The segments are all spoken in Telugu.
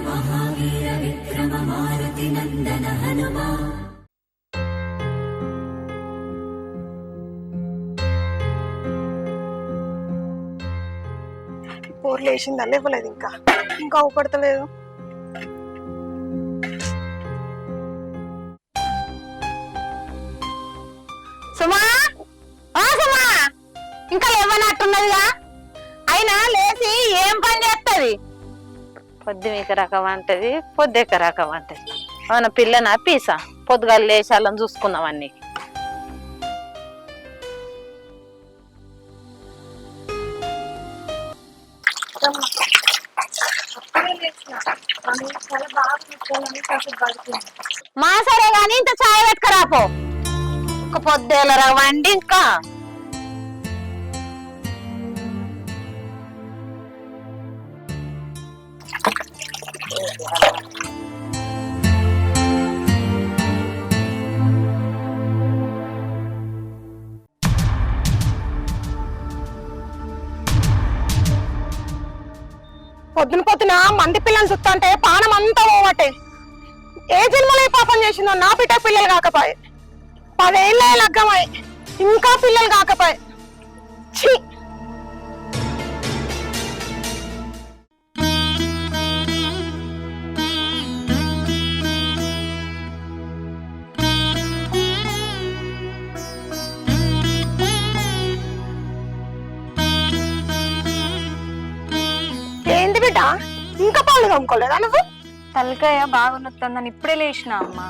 महावीर विक्रम मारुति नंदन हनुमा। ఊర్లో వేసిందని ఇవ్వలేదు, ఇంకా ఊపడతలేదు. సుమా, సుమా, ఇంకా లేవనట్టున్నదిగా. అయినా లేచి ఏం పని చేస్తుంది? పొద్దుమిక రకం అంటది, పొద్దుక రకం అంటది. అవునా పిల్లనా పీసా? పొద్దుగా లేచాలని చూసుకున్నాం అన్ని. మా సరే గాని ఇంత చాయ్ పెట్టుకురాపో. ఒక పొద్దులరా వండి ఇంకా. పొద్దున మంది పిల్లల్ని చూస్తుంటే పానం అంతా పోవటే. ఏ జన్మలో ఏ పాపం చేసిందో నా బిడ్డ పిల్లలు కాకపోయే. 10 ఏళ్ళ లగ్గమై ఇంకా పిల్లలు కాకపోయే. ఛీ! ఏంది బిడ్డ, ఇంకా పాలు కమ్ముకోలేదా నువ్వు? తలకాయ బాగా నొత్తుందని ఇప్పుడే లేచిన అమ్మా.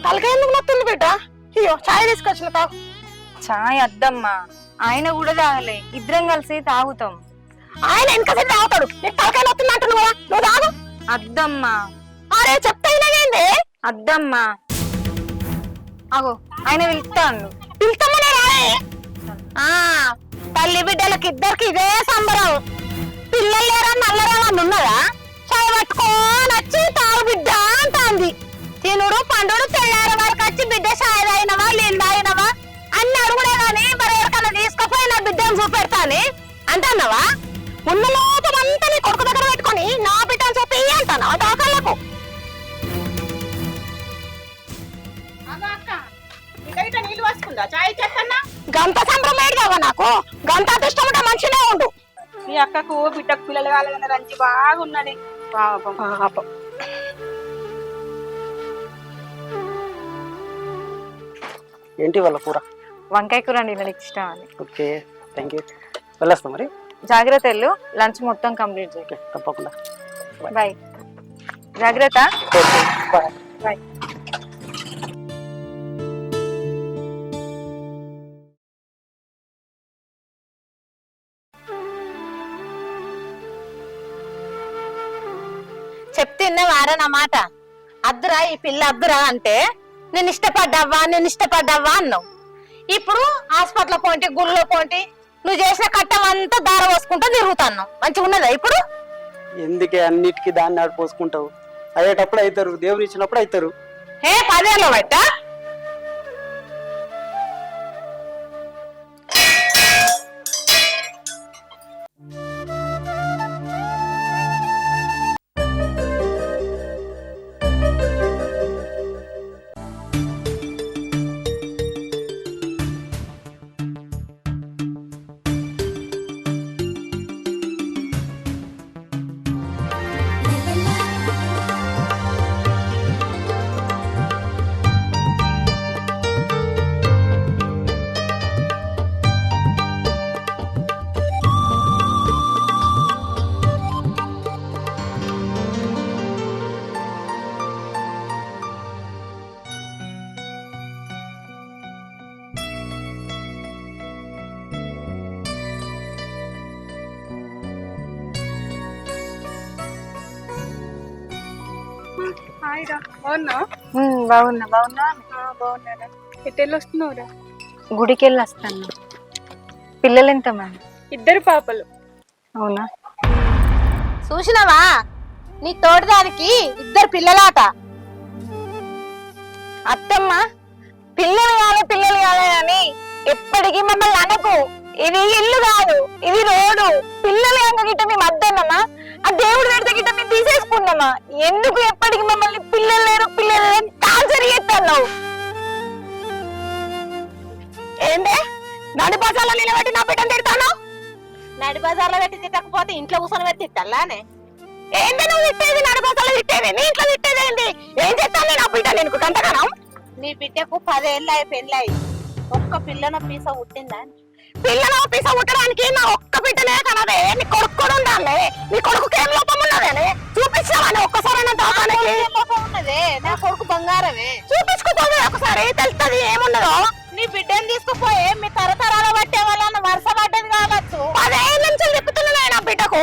తలకాయ ఎందుకు నొత్తుంది బిడ్డ? అయ్యో చాయ్ తీసుకొచ్చిన తాగు. చాయ్ అద్దమ్మా, ఆయన కూడా తాగలే, ఇద్దరం కలిసి తాగుతాం. ఆయన ఎంతసేపు తాగుతాడు? నీకు తలకాయ నొత్తుంది అంటున్నావు కదా, నువ్వు తాగు. అద్దమ్మా. అరే చెప్తాయినాగేంది? అద్దమ్మా. అగో ఆయన పిలుస్తాను. పిలుస్తామనే రాయే. తల్లి బిడ్డలకి ఇద్దరికి ఇదే సంబరం. పిల్లలు లేరా నల్లరేమన్నా ఉన్నదా? చాయ్ పట్టుకోని వచ్చి తాగు బిడ్డ అంటాంది. తినుడు పండుడు తెల్లారి వరకు వచ్చి బిడ్డ చాయ్ తాగినవా నీళ్ళు తాగినవా అన్ని అడుగుడే గాని మరి ఎవరికన్నా తీసుకుపోయి నా బిడ్డను చూపెడతాని అంటున్నావా? ఉన్న లోపలంతా నీ కొడుకు దగ్గర పెట్టుకొని నా బిడ్డను చూపి అంటానా దాకాలకు? గంత సంభ్రమేడు కదా నాకు. గంత అదృష్టం ఉంటే మంచిగా ఉండు. మీ అక్కకు బిడ్డకు పిల్లలు కాలేదన్న రంచి బాగున్నది. పాపం పాపం. ఏంటి వాళ్ళ కూర? వంకాయ కూర అండి, నాకు ఇష్టం అని. Okay thank you. వెళ్ళొస్తాం మరి. జాగ్రత్త వెళ్ళు, లంచ్ మొత్తం కంప్లీట్ చేయి. తప్పకుండా. బాయ్. జాగ్రత్త. బాయ్. బాయ్. చెప్తున్నావారా నా మాట? అద్దురా ఈ పిల్ల అద్దురా అంటే నేను ఇష్టపడ్డావా అన్నావు. ఇప్పుడు హాస్పిటల్ పోంటి గుళ్ళో పోంటి నువ్వు చేసిన కట్టం అంతా దార పోసుకుంటా తిరుగుతాను. మంచిగా ఉన్నదా ఇప్పుడు? ఎందుకే అన్నిటికీ దాన్ని ఆడు పోసుకుంటావు? అయ్యేటప్పుడు అవుతారు, దేవుని ఇచ్చినప్పుడు అవుతారు. 10 ఏళ్ళ బట్ట బాగున్నా? బాగున్నా. బాగున్నా? బాగున్నారా? ఎట్టెళ్ళి వస్తున్నావురా? గుడికి వెళ్ళి వస్తాను. పిల్లలు ఎంతమంది? 2 పాపలు. అవునా? చూసినావా నీ తోటదానికి 2 పిల్లలాట. అత్తమ్మ పిల్లలు కాలే అని ఎప్పటికీ మమ్మల్ని అనకు. ఇది ఇల్లు కాదు, ఇది రోడ్డు. పిల్లలు ఎంగ గిట్ట మేము అద్దన్నమ్మా. ఆ దేవుడు పెడితే గిట్ట మేము తీసేసుకున్నామా? ఎందుకు ఎప్పటికి మమ్మల్ని పిల్లలు లేరు పిల్లలు లేరు టార్చర్ చేస్తాను? ఏందే నడి బజార్లో నిలబెట్టి నా బిడ్డను తిడతాను? నడి బజార్లో పెట్టి తిట్టకపోతే ఇంట్లో కూర్చొని పెట్టి తిట్టాలానే? ఏంది నువ్వు తిట్టేది? నడి బజార్లో తిట్టేది నీ ఇంట్లో తిట్టేది ఏంది? ఏం చేస్తాను నా బిడ్డ నేను గంటగానం? నీ బిడ్డకు 10 ఏళ్ళు అయి పెళ్ళయి ఒక్క పిల్లన పీస పుట్టిందా? పిల్లలు ఆఫీస్ ఉండడానికి నా ఒక్క బిడ్డనే కనదే. నీ కొడుకు కూడా ఉండాలి. నీ కొడుకు ఏం లోపం ఉన్నదని చూపించామని ఒక్కసారైనా దానికి లోపం ఉన్నదే. నా కొడుకు బంగారమే. చూపించుకుపోతే ఒకసారి తెలుస్తుంది ఏమున్నదో. నీ బిడ్డను తీసుకుపోయి మీ తరతరాల పట్టే వాళ్ళని వరుస పడ్డది కావచ్చు. 10 ఏళ్ళ నుంచి తిప్పుతున్నదే నా బిడ్డకు.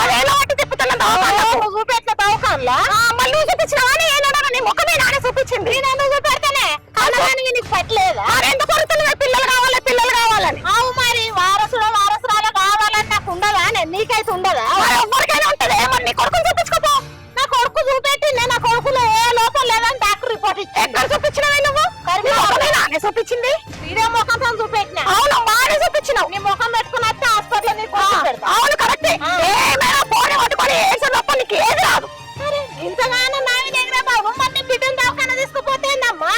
10 ఏళ్ళ బట్టి తిప్పుతున్న చూపెట్ల దవాఖాన్లా మళ్ళీ చూపించినావా? నీ ముఖమే నానే చూపించింది. నేను చూపెడతానే కనడానికి నీకు పట్టలేదా? ఎందుకు కొడుతున్నావే? పిల్లలు కావాలి పిల్లలు కావాలని. అవు మరి వారసుడు వారసురాలు కావాలని నాకు ఉండదా? నీకైతే ఉండదా? ఎవరికైనా ఉంటది. మరి నీ కొడుకుని చూపించుకోపో. నా కొడుకు చూపెట్టింది. నా కొడుకులో ఏ లోపం లేదని డాక్టర్ రిపోర్ట్ ఇచ్చింది. ఎక్కడ చూపించినవే నువ్వు? నానే చూపించింది. ఇదే ముఖంతో చూపెట్టినా. అవును బాగానే చూపించినావు. నీ ముఖం పెట్టుకుని వస్తే హాస్పిటల్ నీకు పెడతా. అవును కరెక్టే. ఏమైనా పోనీ పట్టుకొని ఏడ్చే లోపల నీకు ఏది రాదు. ఇంతగానో నావి దగ్గర బాబు మరి నీ బిడ్డను దవాఖాన తీసుకుపోతే ఏందమ్మా?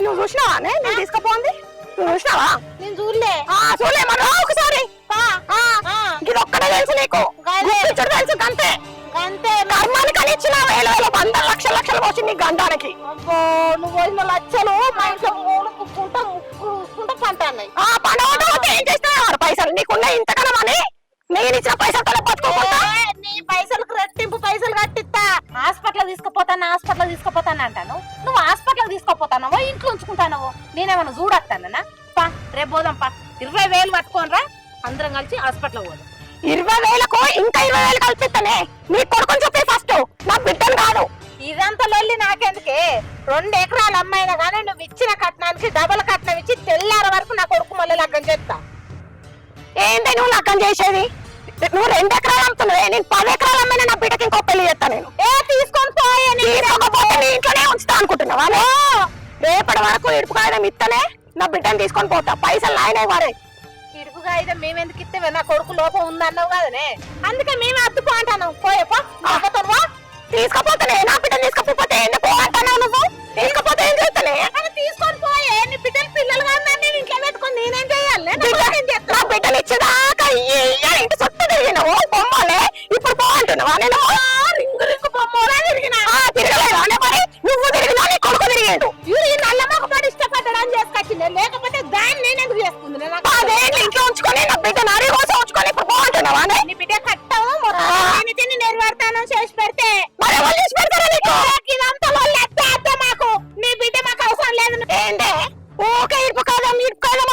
నువ్వు చూసినావా? నేను తీసుకుపోంది నువ్వు చూసినావా? నేను చూడలే. చూడలే మన ఒకసారి ఇది ఒక్కడే తెలుసు నీకు. గుర్తించుడు తెలుసు అంతే. అంతే. కర్మాన్ని కలిచ్చిన వేల వేల 100 లక్షల లక్షలు వచ్చి నీ గంధానికి. అబ్బో నువ్వు పోయిన లక్షలు మా ఇంట్లో మూడుకుంటా ముక్కుకుంటా పంటాయి. పండుగ ఏం చేస్తున్నారు? పైసలు నీకున్నాయి ఇంతకనం అని నేను ఇచ్చిన పైసలు బతుకోకుండా నీ పైసలకు రెట్టింపు పైసలు కట్టిస్తా. హాస్పిటల్ తీసుకుపోతాను అంటాను. నువ్వు హాస్పిటల్ తీసుకుపోతానవో ఇంట్లో ఉంచుకుంటానవో నేనేమన్నా చూడొస్తానా? పా రేపు పోదాం పా. 20,000 పట్టుకోనరా అందరం కలిసి హాస్పిటల్ పోదాం. 20,000కు ఇంకా 20,000 కల్పిస్తానే. నీ కొడుకుని చెప్పి ఫస్ట్ నా బిడ్డను కాదు. ఇదంతా లొల్లి నాకెందుకే? 2 ఎకరాల అమ్మాయినా కానీ నువ్వు ఇచ్చిన కట్నానికి డబల్ కట్నం ఇచ్చి తెల్లార వరకు నా కొడుకు మళ్ళీ లగ్గం చేస్తా. ఏంటి నువ్వు లగ్గం చేసేది? నువ్వు 2 ఎకరాలు అమ్ముతున్నావే. నేను 10 ఎకరాలు అమ్మైనా నా బిడ్డకి ఇంకో పెళ్లి చేస్తా నేను. తీసుకొని పోయే నీ ఇంట్లోనే ఉంచుతా అనుకుంటున్నావా? రేపటి వరకు ఇడుపు కాయడం ఇస్తనే నా బిడ్డను తీసుకొని పోతా. పైసలు నాయనే వారే. ఇడుపుగా అయితే మేమెందుకు ఇస్తే నా కొడుకు లోపం ఉందన్నావు కదనే. అందుకే మేము అద్దుకో అంటాను. పోయేపో తీసుకపోతానే. నా బిడ్డను తీసుకపోతే ఎందుకు అంటున్నావు నువ్వు? తీసుకపోతే ఏం చేస్తానే? తీసుకొని పోయే. నీ బిడ్డలు పిల్లలు కాదని నేను ఇంట్లో పెట్టుకొని నేనేం చేయాలి? నా బిడ్డలు ఇచ్చేదాకా ఇంటి చుట్టూ తిరిగినావు బొమ్మలే. ఇప్పుడు బాగుంటున్నావా? నేను రింగు రింగు బొమ్మలా తిరిగినా తిరగలేదా? మరి నువ్వు తిరిగినా నీ కొడుకు తిరిగాడు. ఈ నల్ల మొక్కపాటు ఇష్టపడ్డాడని చేసుకొచ్చింది. లేకపోతే దాన్ని నేను ఎందుకు చేసుకుంది? 10 ఏళ్ళు ఇంట్లో ఉంచుకొని నా బిడ్డ నారీ కోసం ఉంచుకొని ఇప్పుడు బాగుంటున్నావా? నీ బిడ్డ కట్టవు మొత్తం తిని నెరవేర్తాను చేసి పెడితే మరి ఎవరు చేసి పెడతారా నీకు? ఇదంతా అత్తే మాకు. నీ బిడ్డ మాకు అవసరం లేదు. ఏంటే ఊకే ఇరుపు కాదం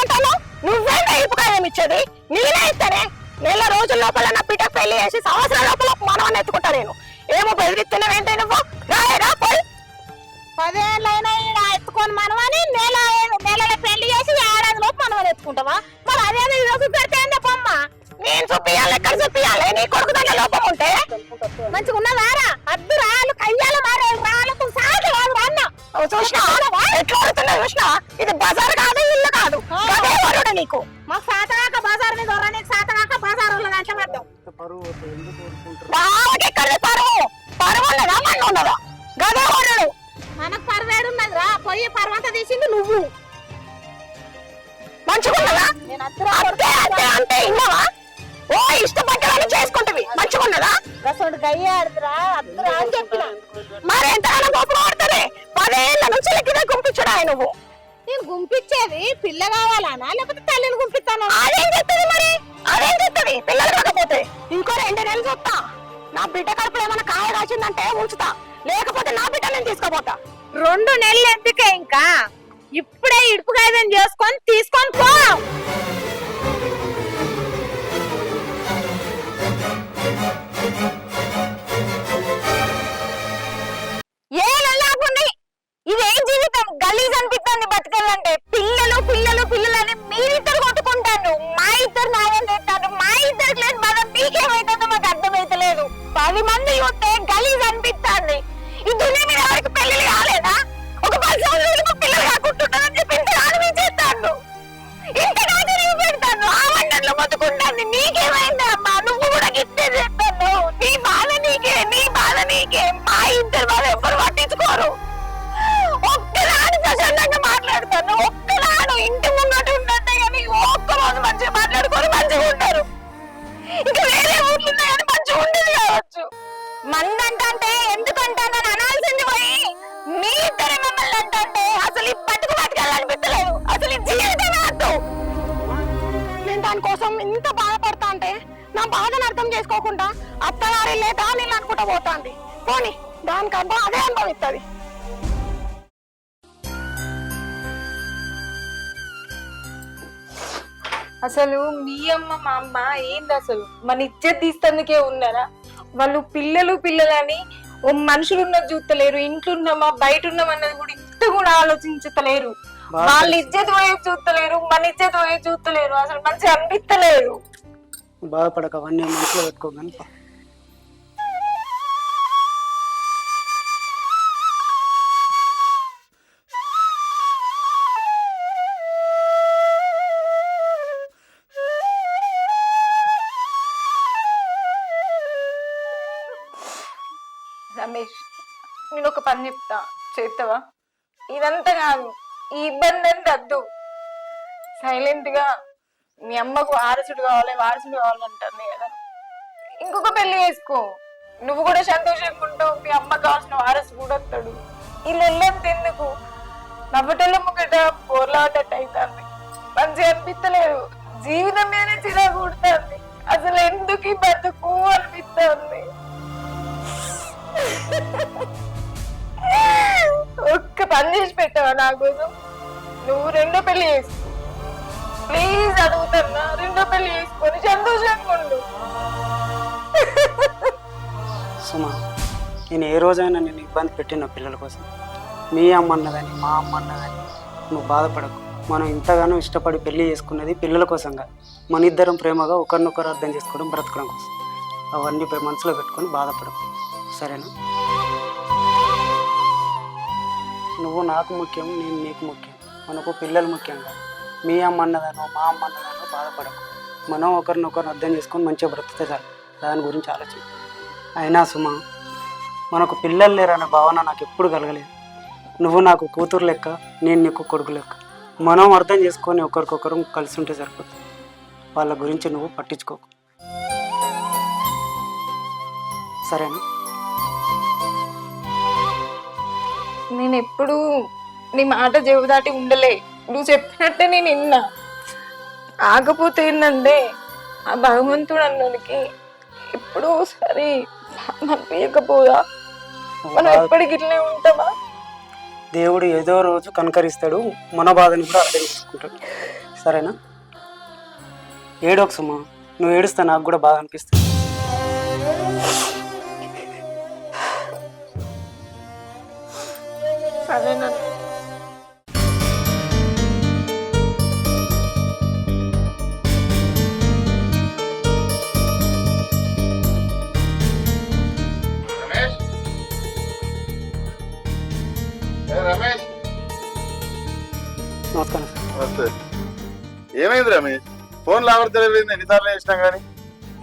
అంటాను? నువ్వేంటే ఇరుపు కాదం ఇచ్చేది? నేనే ఇస్తానే. నెల రోజుల లోపల నా బిడ్డ పెళ్లి చేసి సంవత్సరాల లోపల మనం ఎత్తుకుంటా నేను. ఏమో బెదిరిస్తున్నావేంటే నువ్వు? రాయరా పోయి 10 ఏళ్ళైనా ఎత్తుకొని మనమని నెలల పెళ్లి చేసి 6 ఏడాది లోపు మనం ఎత్తుకుంటావా? మరి అదే ఈరోజు పెడితే ఏంటో బొమ్మ నేను చూపియాలి. ఎక్కడ చూపియాలి? నీ కొడుకు దగ్గర లోపం ఉంటే మంచిగా ఉన్నదారా? అద్దు రాళ్ళు కయ్యాలు మారే రాళ్ళకు సాగు రాదు అన్న. చూసినా ఎట్లా ఆడుతున్నా? చూసినా ఇది బజార్ కాదు ఇల్లు కాదు. అదే వరుడు నీకు. మాకు సాతగాక బజార్ మీద నీకు సాతగాక బజార్ దాంట్లో పడ్డాం. బాగా ఎక్కడ పరువు పరువు ఉన్నదా మన్ను ఉన్నదా? గదే వరుడు. మనకు పరవేడు ఉన్నది రా. పోయి పర్వంత తీసింది నువ్వు. మంచిగున్నదా? అంతే అంతే అంతే ఇన్నవా? ఓ ఇష్టపడ్డాలని చేసుకుంటవి. మంచిగున్నదా? రసోడు గయ్య ఆడుతురా అద్దురా అని చెప్పిన. మరెంతగానో గొప్ప ఆడుతుంది. 10 ఏళ్ళ నుంచి లెక్కిదే గుంపించడా నువ్వు? నేను గుంపించేది పిల్ల కావాలనా లేకపోతే తల్లిని గుంపిస్తాను? అదేం చెప్తుంది మరి? అదేం చెప్తుంది? పిల్లలు కాకపోతే ఇంకో 2 నెలలు చూస్తా. నా బిడ్డ కడుపులో ఏమైనా కాయ కాసిందంటే ఉంచుతా. లేకపోతే నా బిడ్డ నేను తీసుకోపోతా. 2 నెలలు ఎందుకే? ఇంకా ఇప్పుడే ఇడుపు కాయదని చేసుకొని తీసుకొని పో. ఇదేం జీవితం? గలీజ్ అనిపిస్తుంది బతకాలంటే. పిల్లలు పిల్లలు పిల్లలు అని మీరిద్దరు కొట్టుకుంటాను. మా ఇద్దరు నాయన తింటాను. మా ఇద్దరికి లేదు బాధ. మీకేమైతుందో మాకు అర్థమైతలేదు. 10 మంది చూస్తే గలీజ్ అనిపిస్తుంది. ఈ దునియా మీద ఎవరికి పెళ్లి కాలేదా? ఒక 10 సంవత్సరాలు పిల్లలు కాకుంటున్నారని చెప్పి ఇంత ఆలోచించేస్తాను. ఇంత కాదు పెడతాను. ఆ వండర్లో బతుకుంటాను. నీకేమైంది అమ్మా? నువ్వు కూడా గిట్టే చేస్తాను. నీ మందంటే ఎందుకంటే నన్ను అనాల్సింది పోయి మీ ఇద్దరి మమ్మల్ని అంటే అసలు ఈ బతుకు బతకాలనిపించలేదు. అసలు ఈ జీవితమే వద్దు. నేను దానికోసం ఇంత బాధపడతా అంటే నా బాధను అర్థం చేసుకోకుండా అత్తగారి లేదా నేను అనుకుంటా పోతాంది. పోనీ దానికబ్బా అదే అనుభవిస్తుంది. అసలు మీ అమ్మ మా అమ్మ ఏంది అసలు మన ఇజ్జత్ తీస్తందుకే ఉన్నారా? వాళ్ళు పిల్లలని ఓ మనుషులు ఉన్నది చూస్తలేరు, ఇంట్లో ఉన్నామా బయట ఉన్నామన్నది కూడా ఇంత కూడా ఆలోచించలేరు. వాళ్ళ ఇజ్జత్ పోయే చూస్తలేరు, మన ఇజ్జత్ పోయే చూస్తలేరు. అసలు మంచిగా అనిపిస్తలేదు. బాధపడక అవన్నీ మనసులో పెట్టుకోగాని రమేష్, నేను ఒక పని చెప్తా, చేస్తావా? ఇదంతా కాదు, ఈ ఇబ్బంది అంతా వద్దు. సైలెంట్ గా మీ అమ్మకు వారసుడు కావాలంటుంది కదా, ఇంకొక పెళ్లి చేసుకో. నువ్వు కూడా సంతోషంగా ఉంటావు, మీ అమ్మకు కావాల్సిన వారసుడు కూడా వస్తాడు. ఈ లొల్లంత ఎందుకు? నవ్వటంలో ముగ్గట పోర్లాటట్టు అవుతుంది. మంచిగా అనిపిస్తలేదు, జీవితం మీదనే చిరాకు కుడుతుంది. అసలు ఎందుకు ఈ బతుకు అనిపిస్తుంది. ఒక్క పని చేసి పెట్టావా నా కోసం? నువ్వు రెండో పెళ్లి చేసుకో ప్లీజ్, అడుగుతున్నా. రెండో పెళ్లి చేసుకొని సంతోషంగా ఉండు. సుమా, నేను ఏ రోజైనా నేను ఇబ్బంది పెట్టిన పిల్లల కోసం. మీ అమ్మ అన్నదని మా అమ్మ అన్నదని నువ్వు బాధపడకు. మనం ఇంతగానో ఇష్టపడి పెళ్లి చేసుకున్నది పిల్లల కోసంగా, మన ఇద్దరం ప్రేమగా ఒకరినొకరు అర్థం చేసుకోవడం, బ్రతకడం కోసం. అవన్నీ మనసులో పెట్టుకొని బాధపడకు, సరేనా? నువ్వు నాకు ముఖ్యం, నేను నీకు ముఖ్యం. మనకు పిల్లలు ముఖ్యం కాదు. మీ అమ్మ అన్నదానో మా అమ్మ అన్నదానో బాధపడకు. మనం ఒకరినొకరు అర్థం చేసుకొని మంచిగా బ్రతికితే చాలు. దాని గురించి ఆలోచన. అయినా సుమా, మనకు పిల్లలు లేరనే భావన నాకు ఎప్పుడు కలగలేదు. నువ్వు నాకు కూతురు లెక్క, నేను నీకు కొడుకు లెక్క. మనం అర్థం చేసుకొని ఒకరికొకరు కలిసి ఉంటే సరిపోతుంది. వాళ్ళ గురించి నువ్వు పట్టించుకోకు, సరేనా? నేను ఎప్పుడు నీ మాట చెవుదాటి ఉండలే. నువ్వు చెప్పినట్టే నేను విన్నా. ఆగపోతే ఏంటంటే ఆ భగవంతుడు అన్నోనికి ఎప్పుడో సరే అనిపించకపోదా? మనం ఎప్పటికి ఇట్లనే ఉంటామా? దేవుడు ఏదో రోజు కనకరిస్తాడు, మన బాధని కూడా అర్థం చేసుకుంటాడు, సరేనా? ఏడోకు సుమా, నువ్వు ఏడుస్తా నాకు కూడా బాధ అనిపిస్తుంది. సరేనా? రమేష్, నమస్కారం సార్. ఏమైంది రమేష్? ఫోన్ లావడతలేదు, ఎన్నిసార్లు చేసినా కానీ.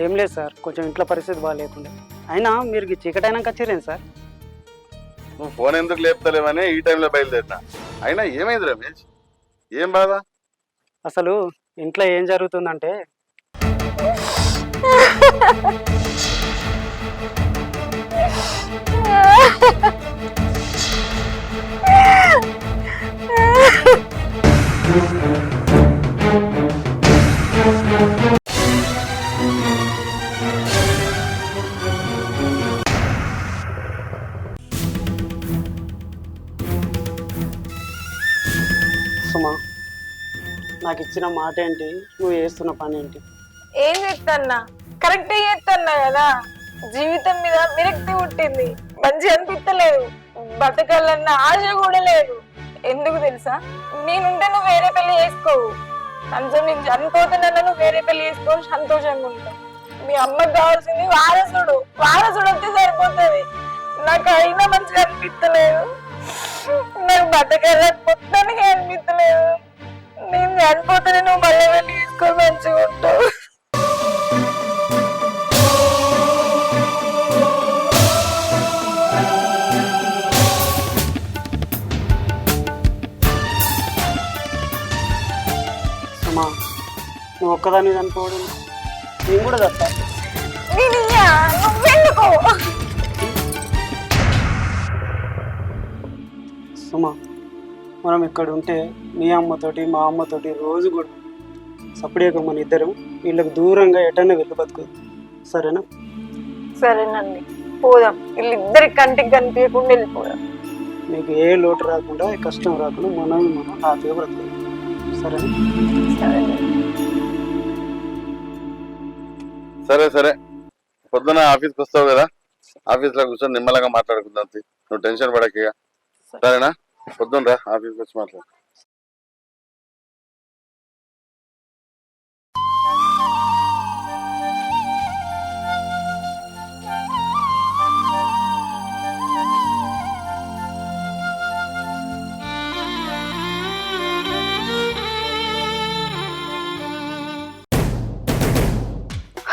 ఏం లేదు సార్, కొంచెం ఇంట్లో పరిస్థితి బాగాలేకుండా. అయినా మీరు చీకటైనాక వచ్చారేం సార్? నువ్వు ఫోన్ ఎందుకు లేపుతలేవని ఈ టైంలో బయలుదేరినా. అయినా ఏమైంది రమేష్? ఏం బాధ? అసలు ఇంట్లో ఏం జరుగుతుందంటే, సుమా, నాకు ఇచ్చిన మాట ఏంటి, నువ్వు చేస్తున్న పని ఏంటి? ఏం చేస్తున్నా? కరెక్ట్ చేస్తున్నా కదా. జీవితం మీద విరక్తి పుట్టింది, మంచి అనిపించలేదు, బతకాలన్న ఆశ కూడా లేదు. ఎందుకు తెలుసా? నేనుంటే నువ్వు వేరే పెళ్లి చేసుకోవు. కనీసం నేను చనిపోతున్నా, నువ్వు వేరే పెళ్లి చేసుకోవు, సంతోషంగా ఉంటావు. మీ అమ్మకి కావాల్సింది వారసుడు. వారసుడు వస్తే సరిపోతుంది. నాకు అయినా మంచిగా అనిపించలేదు. నాకు బతకాలని మొత్తానికి అనిపించలేదు. నేను చనిపోతే నువ్వు మళ్ళీ వెళ్ళి తీసుకొని మంచిగా ఉంటావు. సుమా, నువ్వు ఒక్కదాన్ని చనిపోవడం, నేను కూడా తప్ప. నువ్వెందుకు? సుమా, మనం ఇక్కడ ఉంటే మీ అమ్మతోటి మా అమ్మతోటి రోజు కూడా సపరేట్గా మన ఇద్దరం వీళ్ళకి దూరంగా ఎటన్నా వెళ్ళి బతుకు. సరేనా? సరేనండి, పోదాం. వీళ్ళిద్దరి కంటికి కనిపించకుండా వెళ్ళిపోదాం. మీకు ఏ లోటు రాకుండా ఏ కష్టం రాకుండా మనం హ్యాపీగా బ్రతుకు. సరేనా? సరే సరే, పొద్దున ఆఫీస్కి వస్తావు కదా, ఆఫీస్లో కూర్చొని నిమ్మలంగా మాట్లాడుకుందాం. నువ్వు టెన్షన్ పడక ఇక. సరేనా? పొద్దున్న రా, ఆఫీస్కి వచ్చి మాట్లాడు.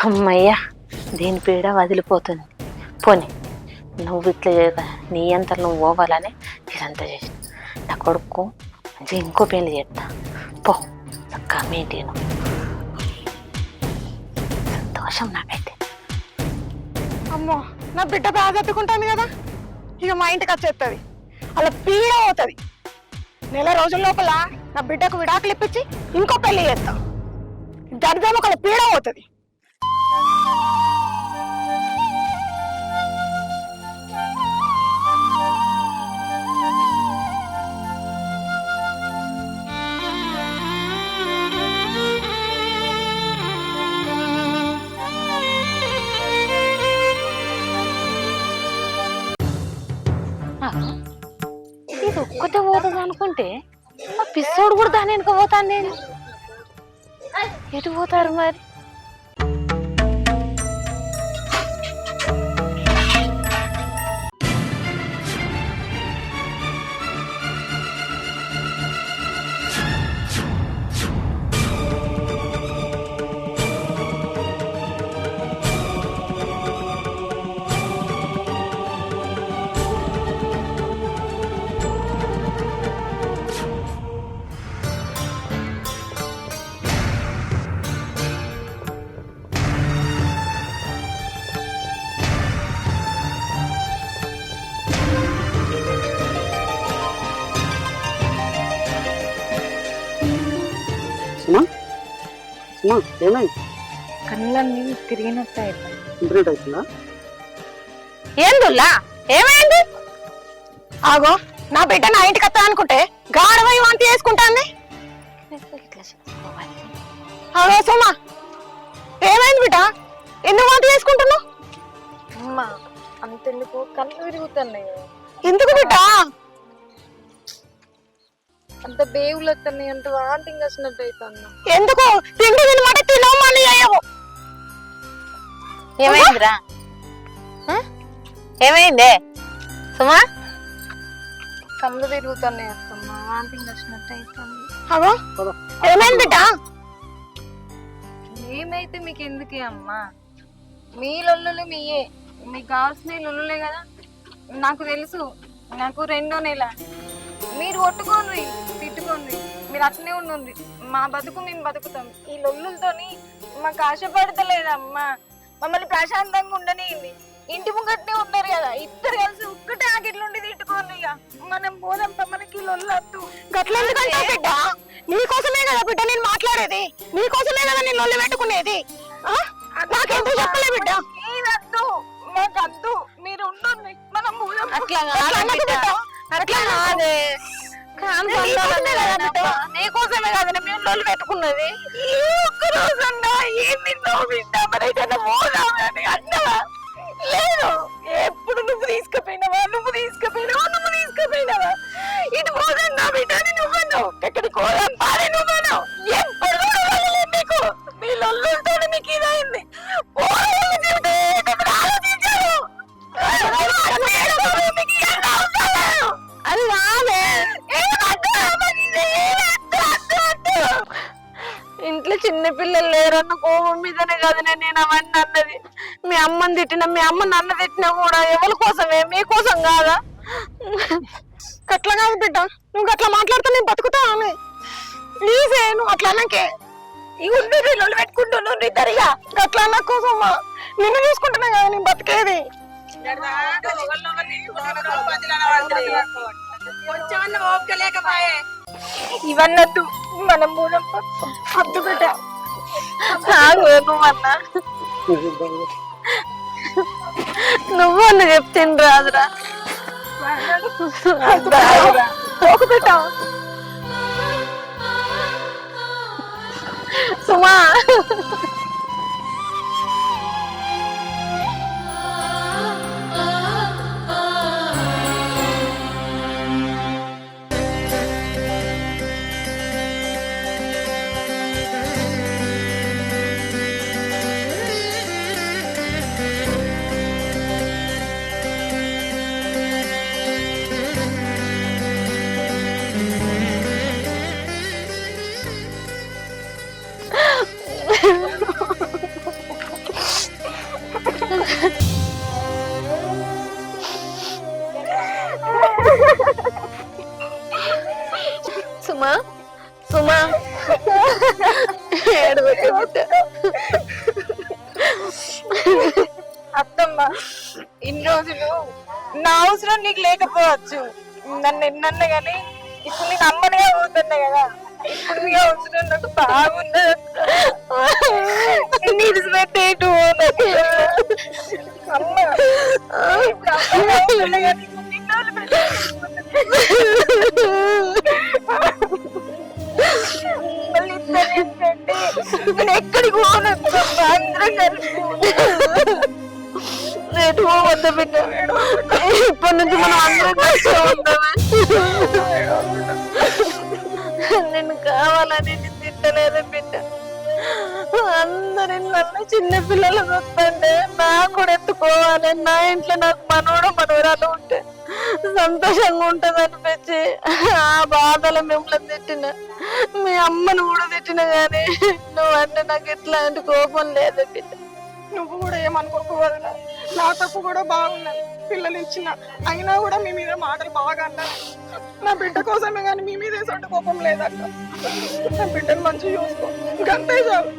అమ్మయ్యా, దీని పీడ వదిలిపోతుంది. పోనీ నువ్వు ఇట్లా నీ అంతలో నువ్వు పోవాలని ఇదంతా చేసి నా కొడుకు మంచిగా ఇంకో పెళ్లి చేస్తా. పో చక్కగా మీటిను. సంతోషం నాకైతే. అమ్మో, నా బిడ్డ బాగా చదువుకుంటాను కదా, ఇక మా ఇంటికి వచ్చేస్తుంది. అలా పీడ అవుతుంది. నెల రోజుల లోపల నా బిడ్డకు విడాకులు ఇప్పించి ఇంకో పెళ్లి చేస్తాం. దరిద్రం ఒక పీడ అవుతుంది. ఇది ఒక్కటే పోతుంది అనుకుంటే మా పిస్సోడు కూడా దాని వెనుక పోతాను. నేను ఎటు పోతారు మరి? సుమా, సుమా, ఏమైంది? కళ్ళన్నీ తిరిగినట్టు అయిపోయింది. కంప్లీట్ అవుతుందా? ఏందుల్లా ఏమైంది? ఆగో, నా బిడ్డ నా ఇంటికి వస్తా అనుకుంటే గాఢమై వాంతి చేసుకుంటాంది. ఆగో సుమా, ఏమైంది బిడ్డ? ఎందుకు వాంతి చేసుకుంటున్నావు? అమ్మ, అంతెందుకు కళ్ళు తిరుగుతున్నాయి. ఎందుకు బిడ్డ? అంత బేవులు వస్తున్నాయి, అంత వాంటింగ్ వచ్చినట్టు అవుతుంది. ఎందుకు? తిండి తినమాట తినమని అయ్యవు. ఏమైందిరా? ఏమైందే సుమా? కళ్ళు తిరుగుతున్నాయి అత్తమ్మ, వాంటింగ్ వచ్చినట్టు అవుతుంది. ఆగో, ఏమైంది బిడ్డ? ఏమైతే మీకు ఎందుకే అమ్మా? మీ లొల్లులు మీయే, మీకు కావాల్సిన లొల్లులే కదా. నాకు తెలుసు, నాకు 2వ నెల. మీరు కొట్టుకోండి, తిట్టుకోండి, మీరు అట్లనే ఉండండి. మా బతుకు మేము బతుకుతాం. ఈ లొల్లులతోని మాకు ఆశపడతలేదమ్మా. మమ్మల్ని ప్రశాంతంగా ఉండనియండి. ఇంటి ముంగట్నే ఉన్నారు కదా, ఇద్దరు కలిసి ఒక్కటే ఆకిట్లో ఉండి తిట్టుకోండి. ఇక మనం పోదాం, మనకి లొల్లొద్దు. గట్లెందుకంటావు బిడ్డ? నీకోసమే కదా బిడ్డ నేను మాట్లాడేది, నీకోసమే కదా నేను లొల్లి పెట్టుకునేది. నాకెందుకు చెప్పలే బిడ్డ? ఏదద్దు, మాకద్దు, మీరు ఉండండి, మనం పోదాం. అట్లా అట్లా కాదే. నీకోసమే కదా మేము లొల్లి పెట్టుకున్నది. ఈ ఒక్క రోజన్నా ఏం తిన్నావు బిడ్డ? మరైతే పోదామని అన్నవా? లేదు, ఎప్పుడు నువ్వు తీసుకుపోయినావా, నువ్వు తీసుకుపోయినావా, నువ్వు తీసుకుపోయినావా? ఇటు పోదన్నా బిడ్డ, నువ్వన్నావు. ఎక్కడికి పోదాం పాడే నువ్వన్నావు. ఎప్పుడు మీకు మీ లొల్లుతో మీకు ఇదైంది. ఆలోచించారు. అది కాదే. ఇంట్లో చిన్న పిల్లలు లేరన్న కోపం మీదనే కదా నేను అవన్నీ అన్నది. మీ అమ్మని తిట్టినా, మీ అమ్మ నన్ను తిట్టినా కూడా ఎవరి కోసమే, మీకోసం కాదా? అట్లా కాదు బిడ్డ, నువ్వు అట్లా మాట్లాడితే నేను బతుకుతా అని. ప్లీజే, నువ్వు అట్లా అన్నాకే. ఈ ఉండి లొల్లి పెట్టుకుంటున్నాను ఇద్దరిగా. అట్లా అన్న కోసమ్మా, నిన్ను చూసుకుంటున్నా కదా నేను బతికేది. కొంచెం ఇవన్నద్దు మనం మూడమ్మ అద్దు బిడ్డ నువ్వన్నా నువ్వు అన్న చెప్తాను రాదురా ఒక బిడ్డ సుమా సుమా సుమా ఏడవకు బిడ్డ. అత్తమ్మ ఇన్ని రోజులు నా అవసరం నీకు లేకపోవచ్చు, నన్ను ఎన్నన్నా గానీ ఇప్పుడు నేను అమ్మనిగా పోతున్నా కదా, ఇప్పుడు నీ అవసరం నాకు బాగున్నది. నిడిచిపెట్టేటు అమ్మ ఇప్పుడు అమ్మగా పోతున్నా కానీ నిన్ను మళ్ళీ ఇద్దరు ఏంటంటే నేను ఎక్కడికి పోను అందరం కలిసి రేటు వద్ద బిడ్డ. ఇప్పటి నుంచి మనం అందరం కలిసి ఉందామా? నేను కావాలని తిట్టలేదు బిడ్డ. అందరి నన్ను చిన్న పిల్లలు వస్తుంటే నాకు కూడా ఎత్తుకోవాలి, నా ఇంట్లో నాకు మనవడు మనవరాలు ఉంటే సంతోషంగా ఉంటది అనిపించి ఆ బాధలు మిమ్మల్ని తిట్టిన, మీ అమ్మను కూడా తిట్టిన గానీ నువ్వంటే నాకు ఎట్లాంటి కోపం లేదు బిడ్డ. నువ్వు కూడా ఏమనుకోకూడదు, నా తప్పు కూడా బాగున్నది, పిల్లలు ఇచ్చిన అయినా కూడా మీ మీద మాటలు బాగా అన్నారు. నా బిడ్డ కోసమే కానీ మీ మీద వేసే కోపం లేదక్క. నా బిడ్డను మంచిగా చూసుకో, ఇంకంతే చాలు.